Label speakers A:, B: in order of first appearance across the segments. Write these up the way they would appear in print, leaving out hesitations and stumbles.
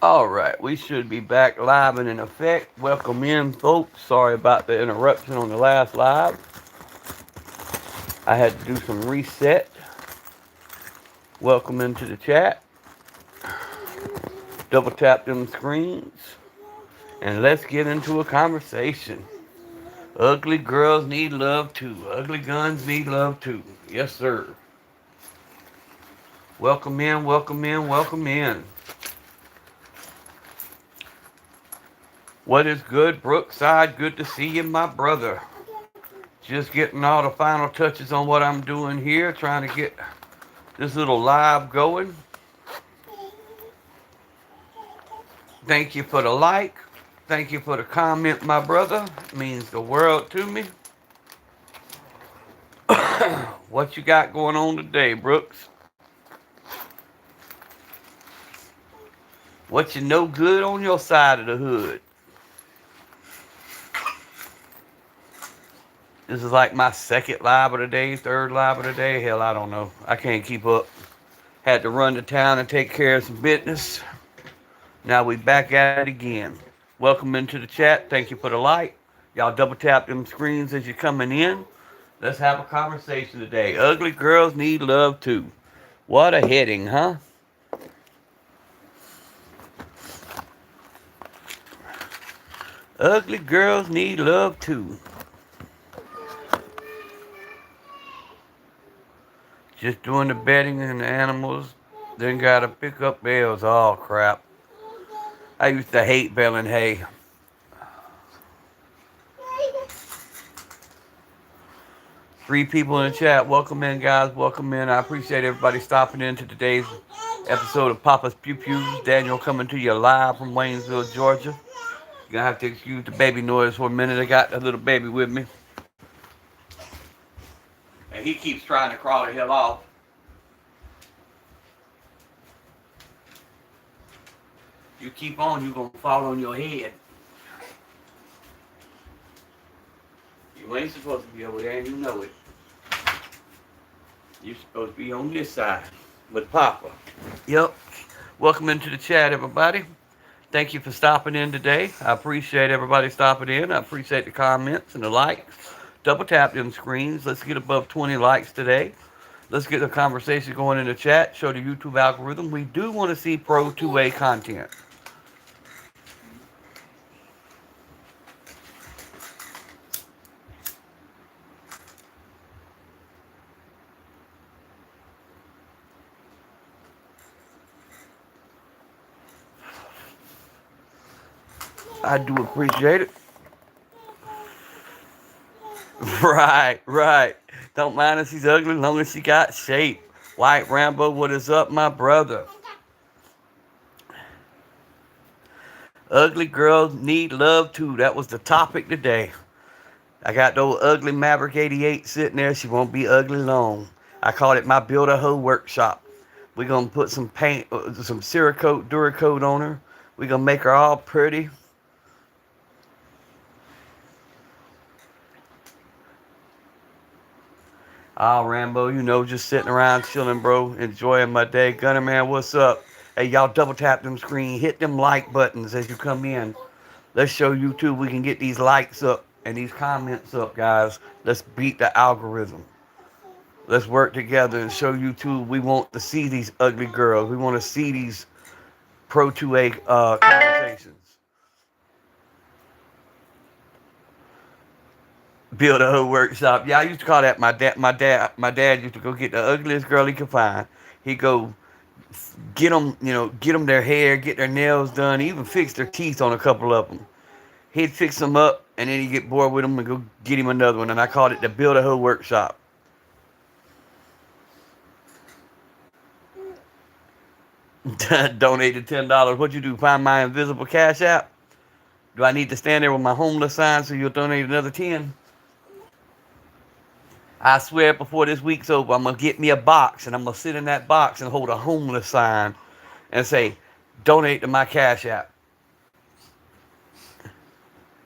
A: All right, we should be back live and in effect. Welcome in, folks. Sorry about the interruption on the last live. I had to do some reset. Welcome into the chat. Double tap them screens and let's get into a conversation. Ugly girls need love too. Ugly guns need love too. Yes, sir. Welcome in, welcome in, welcome in. What is good, Brookside? Good to see you, my brother. Just getting all the final touches on what I'm doing here, trying to get this little live going. Thank you for the like. Thank you for the comment, my brother. It means the world to me. What you got going on today, Brooks? What you know good on your side of the hood? This is like my second live of the day, third live of the day. Hell, I don't know. I can't keep up. Had to run to town and take care of some business. Now we back at it again. Welcome into the chat. Thank you for the like. Y'all double tap them screens as you're coming in. Let's have a conversation today. Ugly girls need love too. What a heading, huh? Ugly girls need love too. Just doing the bedding and the animals. Then gotta pick up bales. Oh crap. I used to hate baling hay. Three people in the chat. Welcome in, guys. Welcome in. I appreciate everybody stopping in to today's episode of Papa's Pew Pews. Daniel coming to you live from Waynesville, Georgia. You're gonna have to excuse the baby noise for a minute. I got the little baby with me. And he keeps trying to crawl the hell off. You keep on, you're gonna fall on your head. You ain't supposed to be over there and you know it. You're supposed to be on this side with Papa. Yep. Welcome into the chat, everybody. Thank you for stopping in today. I appreciate everybody stopping in. I appreciate the comments and the likes. Double tap them screens. Let's get above 20 likes today. Let's get the conversation going in the chat. Show the YouTube algorithm. We do want to see Pro 2A content. I do appreciate it. Right, right. Don't mind if she's ugly as long as she got shape. White Rambo, what is up, my brother? Ugly girls need love too. That was the topic today. I got the old ugly Maverick 88 sitting there. She won't be ugly long. I call it my build a hoe workshop. We're going to put some paint, some Cerakote, Duracoat on her. We're going to make her all pretty. Ah, Rambo, you know, just sitting around chilling, bro, enjoying my day. Gunner Man, what's up? Hey, y'all double tap them screen, hit them like buttons as you come in. Let's show YouTube we can get these likes up and these comments up, guys. Let's beat the algorithm. Let's work together and show YouTube we want to see these ugly girls. We want to see these Pro 2A conversations. Build a whole workshop. Yeah, I used to call that my dad used to go get the ugliest girl he could find. He'd go get them, get them their hair, get their nails done, even fix their teeth on a couple of them. He'd fix them up, and then he'd get bored with them and go get him another one. And I called it the Build a Hoe Workshop. Donated $10. What'd you do? Find my invisible cash app? Do I need to stand there with my homeless sign so you'll donate another 10? I swear before this week's over, I'm going to get me a box, and I'm going to sit in that box and hold a homeless sign and say, donate to my cash app.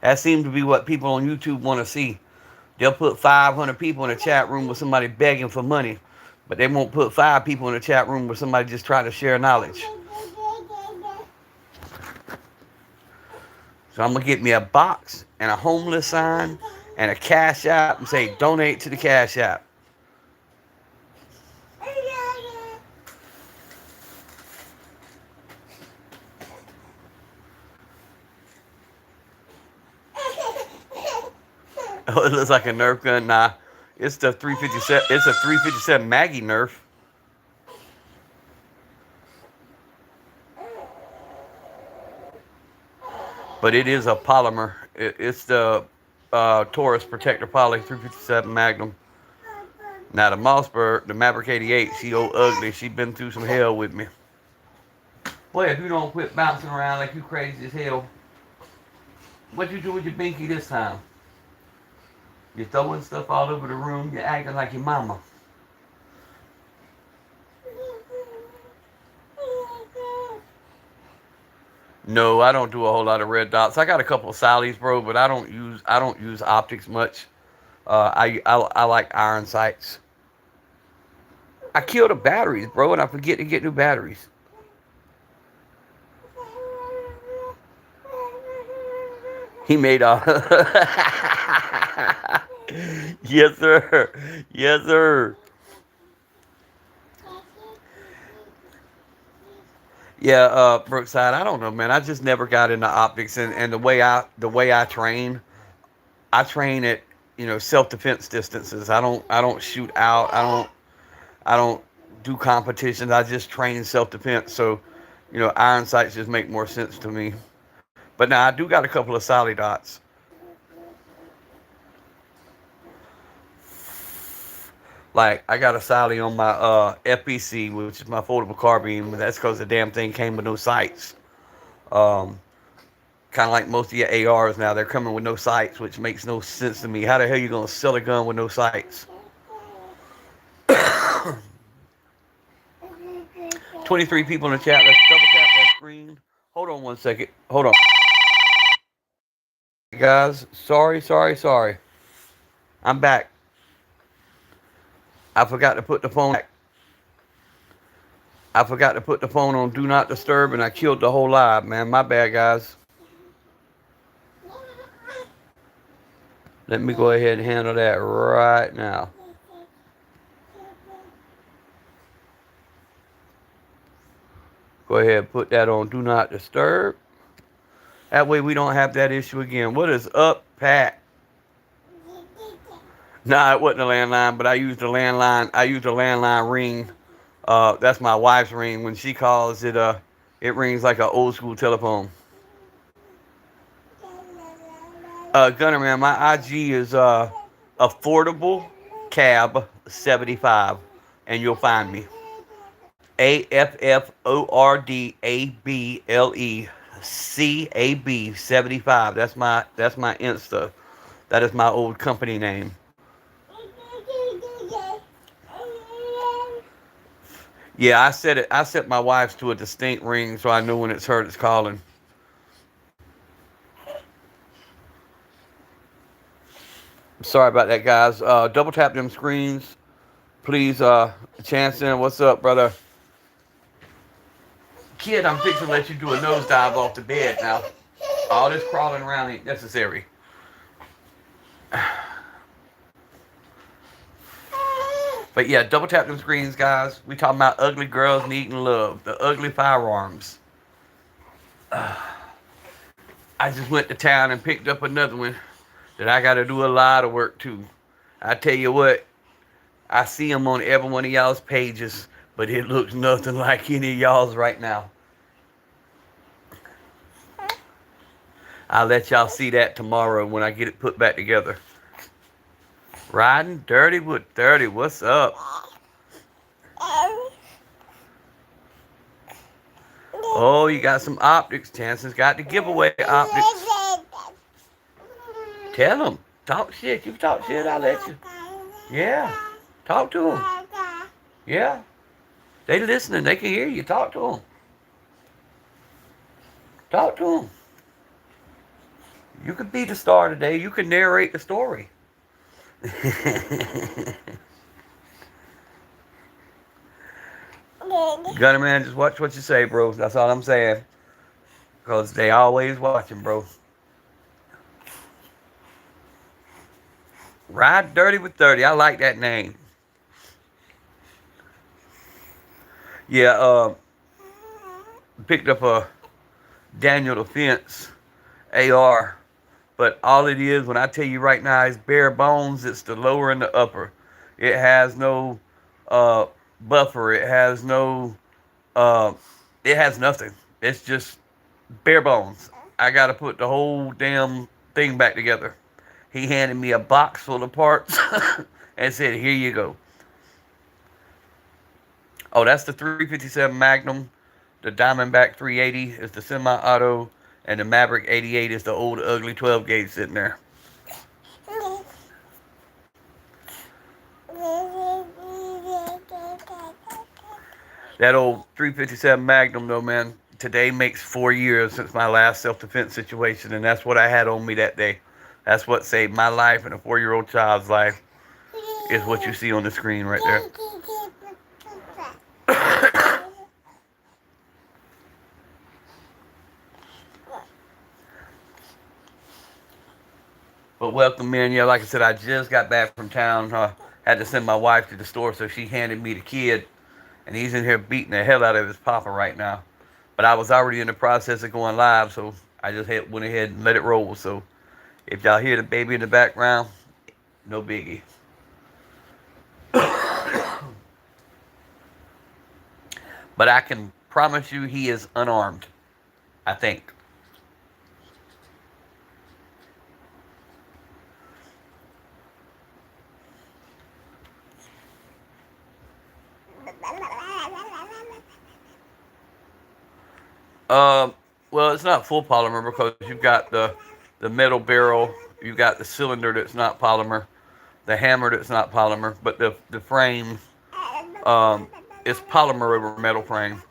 A: That seems to be what people on YouTube want to see. They'll put 500 people in a chat room with somebody begging for money, but they won't put 5 people in a chat room with somebody just trying to share knowledge. So I'm gonna get me a box and a homeless sign and a cash app and say donate to the cash app. Oh, it looks like a Nerf gun. Nah, it's the 357. It's a 357 Maggie Nerf, but it is a polymer. It's the Taurus Protector Poly 357 Magnum. Now the Mossberg, the Maverick 88, she old ugly. She been through some hell with me. Boy, if you don't quit bouncing around like you crazy as hell, what you do with your binky this time? You're throwing stuff all over the room. You're acting like your mama. No, I don't do a whole lot of red dots. I got a couple of Sallies, bro, but I don't use optics much. I like iron sights. I kill the batteries, bro, and I forget to get new batteries. He made a yes, sir. Yes, sir. Yeah, Brookside. I don't know, man. I just never got into optics, and the way I train, I train at self defense distances. I don't shoot out. I don't do competitions. I just train self defense. So, iron sights just make more sense to me. But now I do got a couple of solid dots. Like I got a Sally on my FPC, which is my foldable carbine, but that's because the damn thing came with no sights. Um, kind of like most of your ARs now, they're coming with no sights, which makes no sense to me. How the hell you gonna sell a gun with no sights? 23 people in the chat. Let's double tap that screen. Hold on one second. Hold on, guys. Sorry, sorry, sorry. I'm back. I forgot to put the phone. I forgot to put the phone on Do Not Disturb, and I killed the whole live, man. My bad, guys. Let me go ahead and handle that right now. Go ahead and put that on Do Not Disturb. That way we don't have that issue again. What is up, Pat? Nah, it wasn't a landline, but I used the landline. I used a landline ring. That's my wife's ring. When she calls it, it rings like an old school telephone. Gunner man, my IG is affordable cab 75, and you'll find me. AFFORDABLECAB 75. That's my Insta. That is my old company name. Yeah, I set it. I set my wife's to a distinct ring, so I know when it's her that's calling. Sorry about that, guys. Double tap them screens, please. Chanson, what's up, brother? Kid, I'm fixing to let you do a nosedive off the bed now. All this crawling around ain't necessary. But yeah, double tap them screens, guys. We talking about ugly girls needing love, the ugly firearms. I just went to town and picked up another one that I got to do a lot of work to. I tell you what, I see them on every one of y'all's pages, but it looks nothing like any of y'all's right now. I'll let y'all see that tomorrow when I get it put back together. Riding dirty with 30. What's up? Oh, you got some optics. Chanson's got the giveaway optics. Tell them. Talk shit. You talk shit, I'll let you. Yeah. Talk to them. Yeah. They listening. They can hear you. Talk to them. Talk to them. You could be the star today. You can narrate the story. Gunner man, just watch what you say, bro. That's all I'm saying. Because they always watching, bro. Ride Dirty with 30. I like that name. Yeah, picked up a Daniel Defense AR. But all it is, when I tell you right now, is bare bones. It's the lower and the upper. It has no uh, buffer. It has no. Uh, it has nothing. It's just bare bones. I got to put the whole damn thing back together. He handed me a box full of parts and said, "Here you go." Oh, that's the 357 Magnum. The Diamondback 380 is the semi-auto, and the Maverick 88 is the old ugly 12 gauge sitting there. That old 357 Magnum, though, man, today makes 4 years since my last self-defense situation, and that's what I had on me that day. That's what saved my life and a 4-year-old child's life, is what you see on the screen right there. But welcome in. Yeah, like I said, I just got back from town. Had to send my wife to the store, so she handed me the kid, and he's in here beating the hell out of his papa right now. But I was already in the process of going live, so I just went ahead and let it roll. So if y'all hear the baby in the background, no biggie. But I can promise you he is unarmed, I think. Um, well, it's not full polymer because you've got the metal barrel, you've got the cylinder that's not polymer, the hammer that's not polymer, but the frame um, is polymer over metal frame.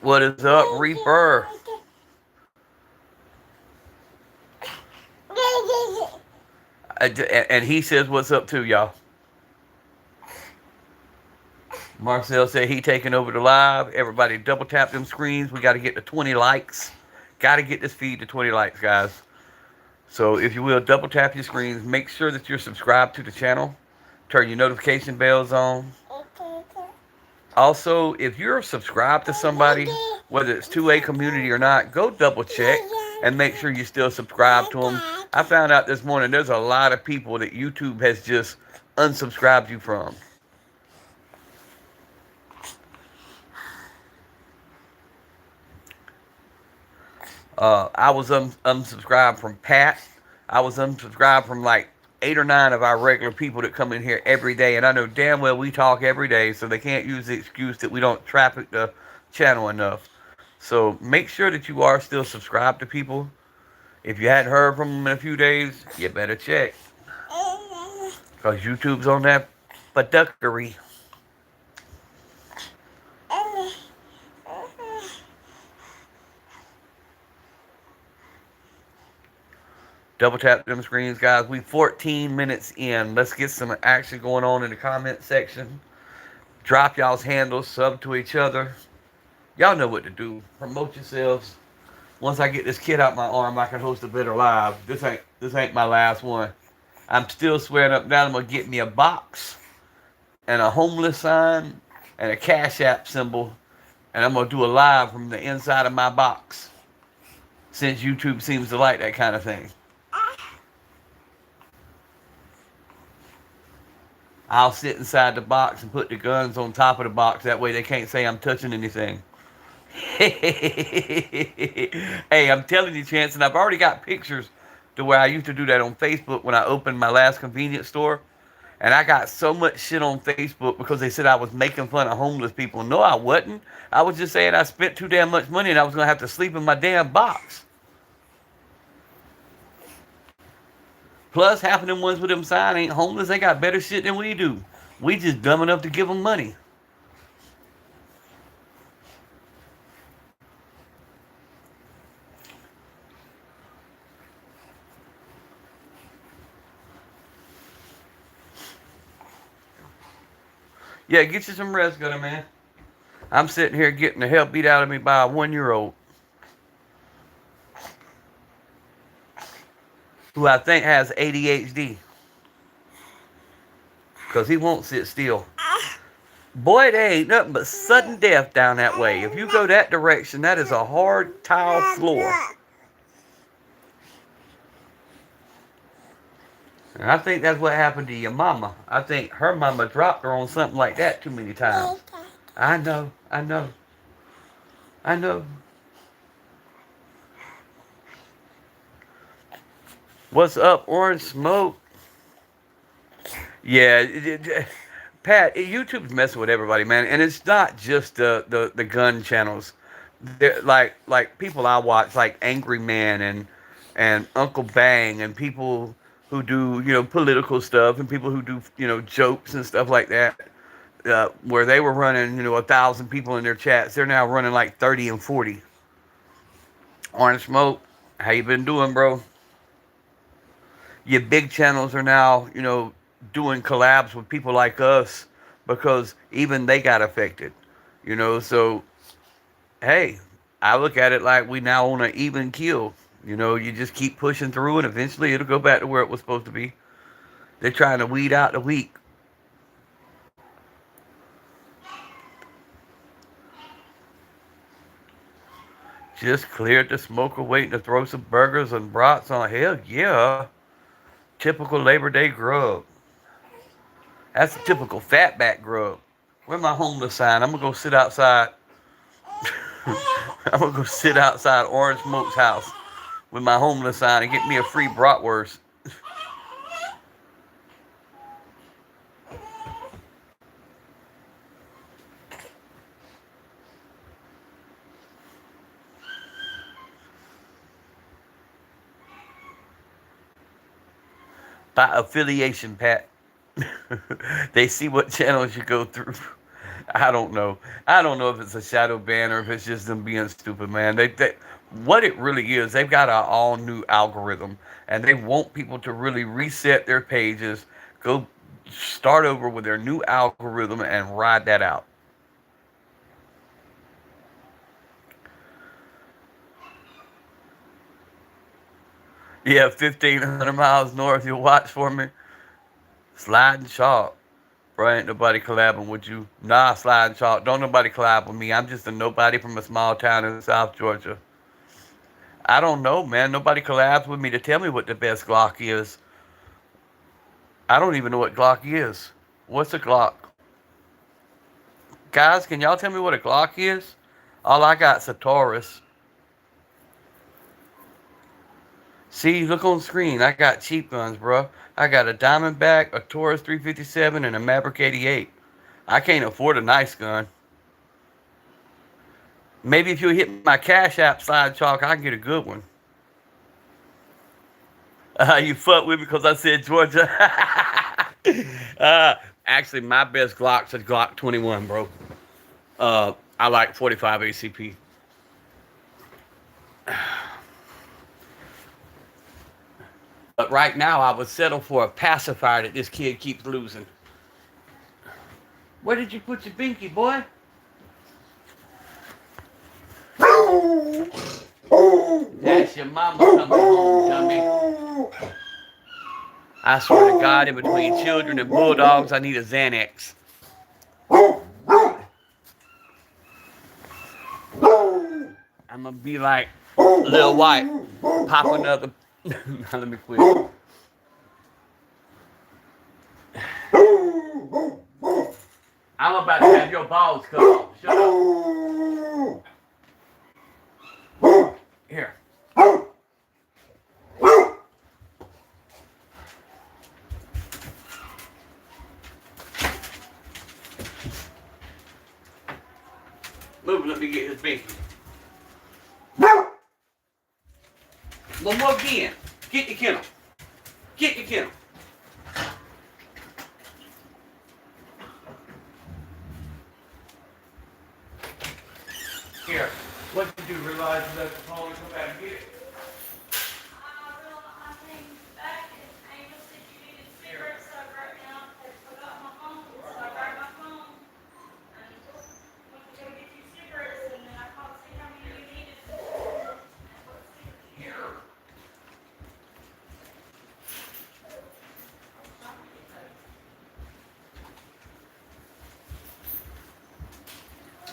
A: What is up, Reaper? And he says, "What's up too, y'all?" Marcel said he taking over the live. Everybody double tap them screens. We got to get to 20 likes. Got to get this feed to 20 likes, guys. So if you will, double tap your screens. Make sure that you're subscribed to the channel. Turn your notification bells on. Also, if you're subscribed to somebody, whether it's 2A community or not, go double check and make sure you still subscribe to them. I found out this morning there's a lot of people that YouTube has just unsubscribed you from. I was unsubscribed from Pat. I was unsubscribed from like 8 or 9 of our regular people that come in here every day. And I know damn well we talk every day, so they can't use the excuse that we don't traffic the channel enough. So make sure that you are still subscribed to people. If you hadn't heard from them in a few days, you better check. Because YouTube's on that duckery. Double tap them screens, guys. We 14 minutes in. Let's get some action going on in the comment section. Drop y'all's handles, sub to each other. Y'all know what to do. Promote yourselves. Once I get this kid out my arm, I can host a better live. This ain't my last one. I'm still swearing up and down I'm gonna get me a box and a homeless sign and a Cash App symbol, and I'm gonna do a live from the inside of my box. Since YouTube seems to like that kind of thing. I'll sit inside the box and put the guns on top of the box. That way they can't say I'm touching anything. Hey, I'm telling you, Chance, and I've already got pictures to where I used to do that on Facebook when I opened my last convenience store. And I got so much shit on Facebook because they said I was making fun of homeless people. No, I wasn't. I was just saying I spent too damn much money and I was going to have to sleep in my damn box. Plus, half of them ones with them sign ain't homeless. They got better shit than we do. We just dumb enough to give them money. Yeah, get you some rest, Gunner, man. I'm sitting here getting the hell beat out of me by a 1 year old who I think has ADHD because he won't sit still. Boy, there ain't nothing but sudden death down that way. If you go that direction, that is a hard tile floor. And I think that's what happened to your mama. I think her mama dropped her on something like that too many times. I know, I know, I know. What's up, Orange Smoke? Yeah, Pat, YouTube's messing with everybody, man, and it's not just the gun channels. Like people I watch, like Angry Man and Uncle Bang, and people who do political stuff, and people who do jokes and stuff like that. Where they were running 1,000 people in their chats, they're now running like 30 and 40. Orange Smoke, how you been doing, bro? Your big channels are now, doing collabs with people like us because even they got affected, So, hey, I look at it like we now on an even keel. You just keep pushing through and eventually it'll go back to where it was supposed to be. They're trying to weed out the weak. Just cleared the smoker waiting to throw some burgers and brats on. Hell yeah. Typical Labor Day grub. That's a typical fatback grub. Where's my homeless sign? I'm gonna go sit outside. I'm gonna go sit outside Orange Smoke's house with my homeless sign and get me a free bratwurst. By affiliation, Pat. They see what channels you go through. I don't know. I don't know if it's a shadow ban or if it's just them being stupid, man. What it really is, they've got an all new algorithm, and they want people to really reset their pages, go start over with their new algorithm, and ride that out. Yeah, 1,500 miles north. You'll watch for me. Sliding chalk. Bro, ain't nobody collabing with you. Nah, sliding chalk. Don't nobody collab with me. I'm just a nobody from a small town in South Georgia. I don't know, man. Nobody collabs with me to tell me what the best Glock is. I don't even know what Glock is. What's a Glock? Guys, can y'all tell me what a Glock is? All I got's a Taurus. See, look on the screen. I got cheap guns, bro. I got a Diamondback, a Taurus 357, and a Maverick 88. I can't afford a nice gun. Maybe if you hit my Cash App slide chalk, I can get a good one. You fuck with me because I said Georgia. uh, Actually, my best Glock's a Glock 21, bro. I like 45 ACP. But right now, I would settle for a pacifier that this kid keeps losing. Where did you put your binky, boy? That's your mama coming home, dummy. I swear to God, in between children and bulldogs, I need a Xanax. I'm gonna be like Lil White. Pop another. Now let me quit. I'm about to have your balls cut off. Shut up. Here. Move, let me get his binky. One more again. Get the kennel. Get the kennel. Here. What did you realize you left the phone and come back and get it?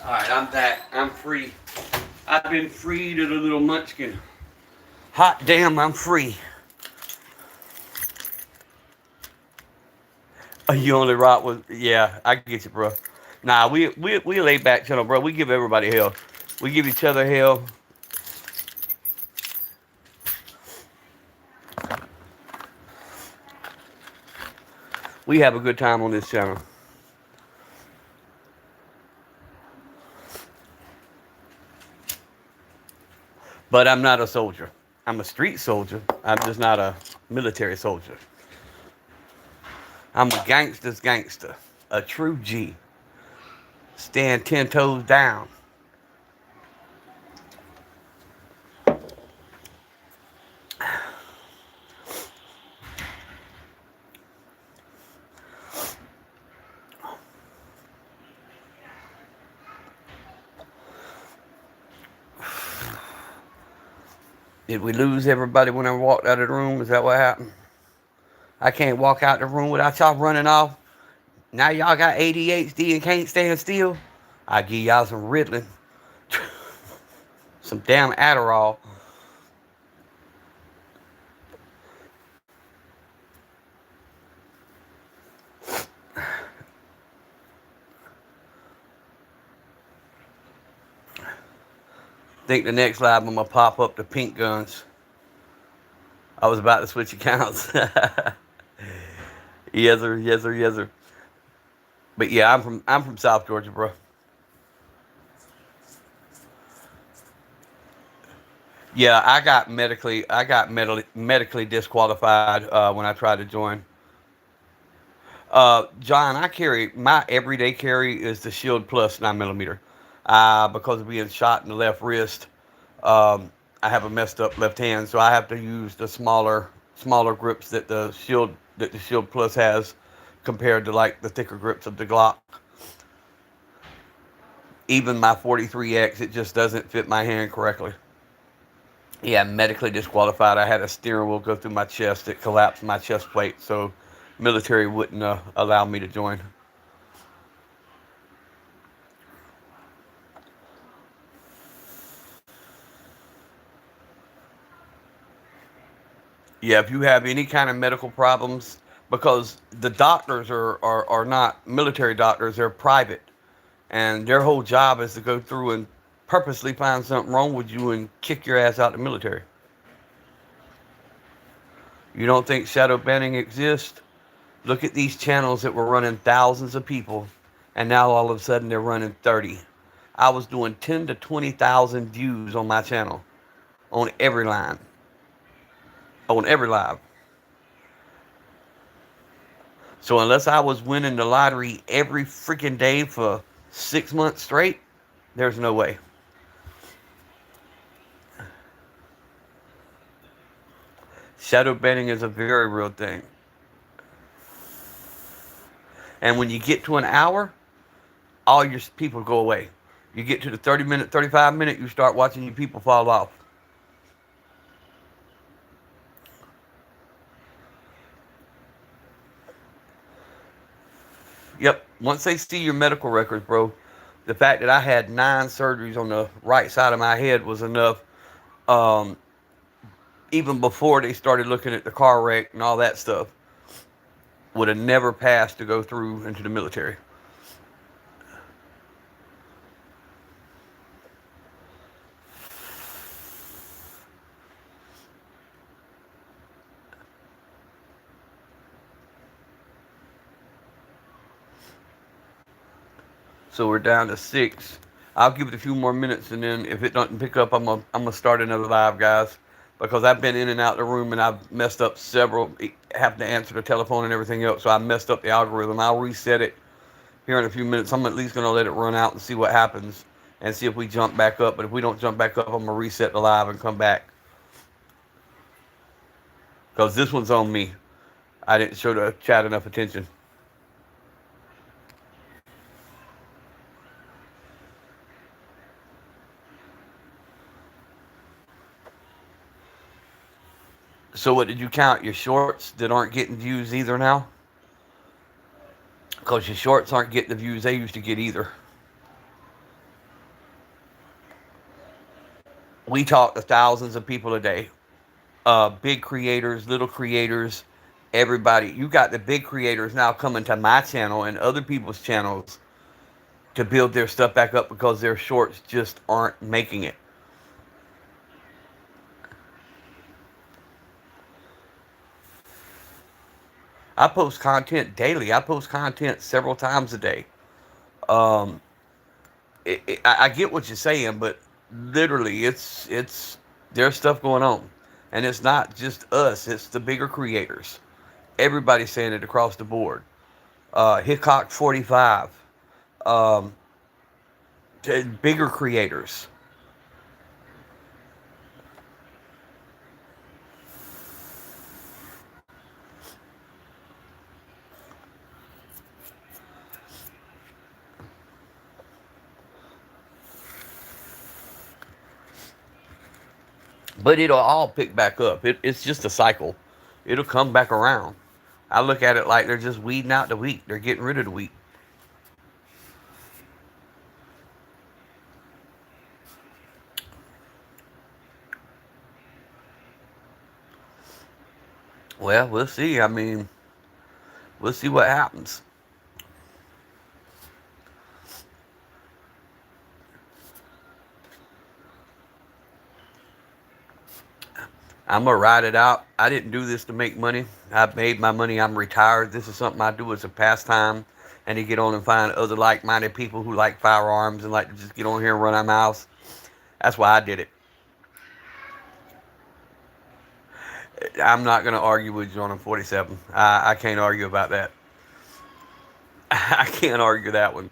A: Alright, I'm back. I'm free. I've been freed of the little munchkin. Hot damn, I'm free. You only rock with, yeah, I get you, bro. Nah, we lay back channel, bro. We give everybody hell. We give each other hell. We have a good time on this channel. But I'm not a soldier. I'm a street soldier. I'm just not a military soldier. I'm a gangster's gangster. A true G. Stand 10 toes down. Did we lose everybody when I walked out of the room? Is that what happened? I can't walk out the room without y'all running off. Now y'all got ADHD and can't stand still. I give y'all some Ritalin. Some damn Adderall. Think the next live I'm gonna pop up the pink guns. I was about to switch accounts. Yes sir, yes sir, yes sir. But yeah, I'm from South Georgia, bro. Yeah, I got medically disqualified when I tried to join. John, I carry my everyday carry is the Shield Plus 9 millimeter. Because of being shot in the left wrist, I have a messed up left hand, so I have to use the smaller grips that the Shield Plus has, compared to like the thicker grips of the Glock. Even my 43X, it just doesn't fit my hand correctly. Yeah, medically disqualified. I had a steering wheel go through my chest. It collapsed my chest plate, so military wouldn't allow me to join. Yeah, if you have any kind of medical problems, because the doctors are not military doctors, they're private. And their whole job is to go through and purposely find something wrong with you and kick your ass out of the military. You don't think shadow banning exists? Look at these channels that were running thousands of people, and now all of a sudden they're running 30. I was doing 10 to 20,000 views on my channel, on every line, on every live. So unless I was winning the lottery every freaking day for 6 months straight, there's no way. Shadow banning is a very real thing. And when you get to an hour, all your people go away. You get to the 30 minute, 35 minute, you start watching your people fall off. Yep. Once they see your medical records, bro, the fact that I had 9 surgeries on the right side of my head was enough. Um, Even before they started looking at the car wreck and all that stuff, would have never passed to go through into the military. So we're down to 6. I'll give it a few more minutes, and then if it doesn't pick up, I'm gonna start another live, guys, because I've been in and out the room and I've messed up several, having to answer the telephone and everything else. So I messed up the algorithm. I'll reset it here in a few minutes. I'm at least gonna let it run out and see what happens, and see if we jump back up. But if we don't jump back up, I'm gonna reset the live and come back, because this one's on me. I didn't show the chat enough attention. So what did you count? Your shorts that aren't getting views either now? Because your shorts aren't getting the views they used to get either. We talk to thousands of people a day. Big creators, little creators, everybody. You got the big creators now coming to my channel and other people's channels to build their stuff back up because their shorts just aren't making it. I post content daily. I post content several times a day. Um, I get what you're saying, but literally, it's there's stuff going on, and it's not just us. It's the bigger creators. Everybody's saying it across the board. Hickok 45, um, bigger creators. But it'll all pick back up. It's just a cycle. It'll come back around. I look at it like they're just weeding out the wheat. They're getting rid of the wheat. Well, we'll see. I mean, we'll see what happens. I'm gonna ride it out. I didn't do this to make money. I've made my money. I'm retired. This is something I do as a pastime, and to get on and find other like-minded people who like firearms and like to just get on here and run our mouths. That's why I did it. I'm not gonna argue with you on a 47. I can't argue about that. I can't argue that one.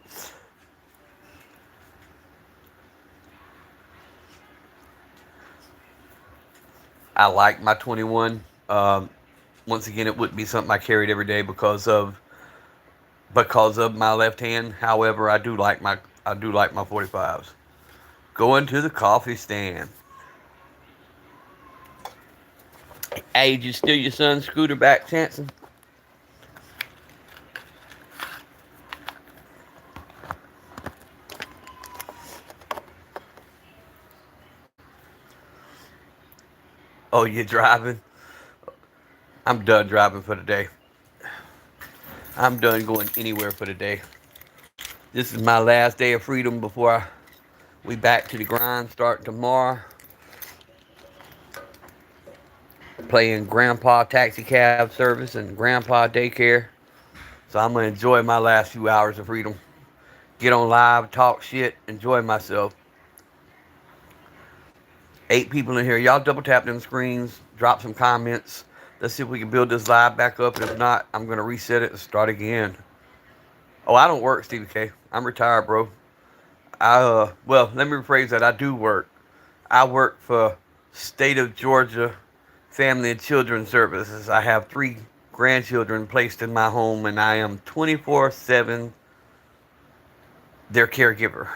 A: I like my 21. Once again, it wouldn't be something I carried every day because of my left hand. However, I do like my 45s. Going to the coffee stand. Hey, did you steal your son's scooter back, Chanson? Oh, you're driving? I'm done driving for the day. I'm done going anywhere for the day. This is my last day of freedom before we back to the grind starting tomorrow. Playing grandpa taxi cab service and grandpa daycare. So I'm gonna enjoy my last few hours of freedom. Get on live, talk shit, enjoy myself. 8 people in here. Y'all double tap them screens, drop some comments. Let's see if we can build this live back up. And if not, I'm gonna reset it and start again. Oh, I don't work, Stevie K. I'm retired, bro. Well, let me rephrase that. I do work. I work for State of Georgia Family and Children Services. I have 3 grandchildren placed in my home, and I am 24/7 their caregiver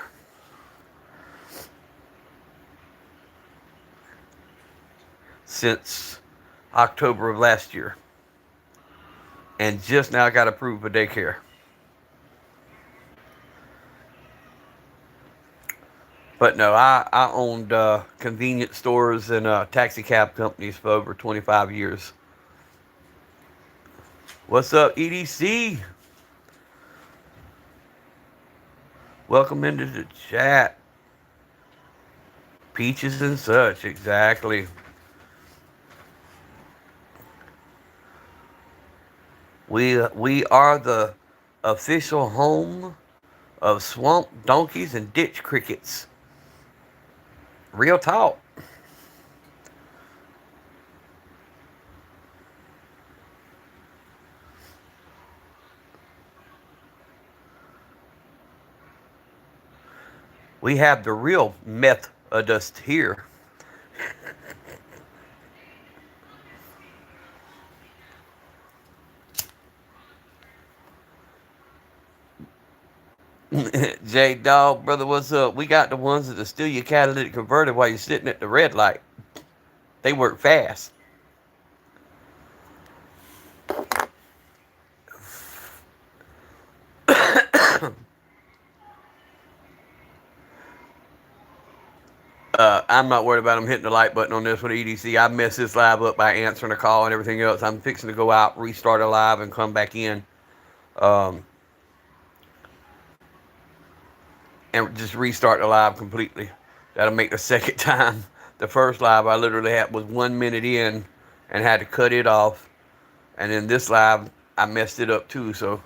A: since October of last year, and just now got approved for daycare. But no, I owned convenience stores and taxi cab companies for over 25 years. What's up, EDC? Welcome into the chat. Peaches and such, exactly. We are the official home of swamp donkeys and ditch crickets. Real talk. We have the real Methodist here. J Dog, brother, what's up? We got the ones that steal your catalytic converter while you're sitting at the red light. They work fast. I'm not worried about them hitting the like button on this one, EDC. I messed this live up by answering a call and everything else. I'm fixing to go out, restart a live, and come back in. Um, and just restart the live completely. That'll make the second time. The first live I literally had was 1 minute in and had to cut it off. And then this live, I messed it up too. So,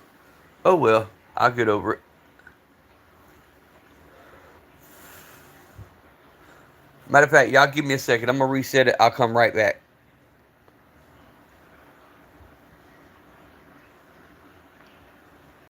A: oh well, I'll get over it. Matter of fact, y'all give me a second. I'm going to reset it. I'll come right back.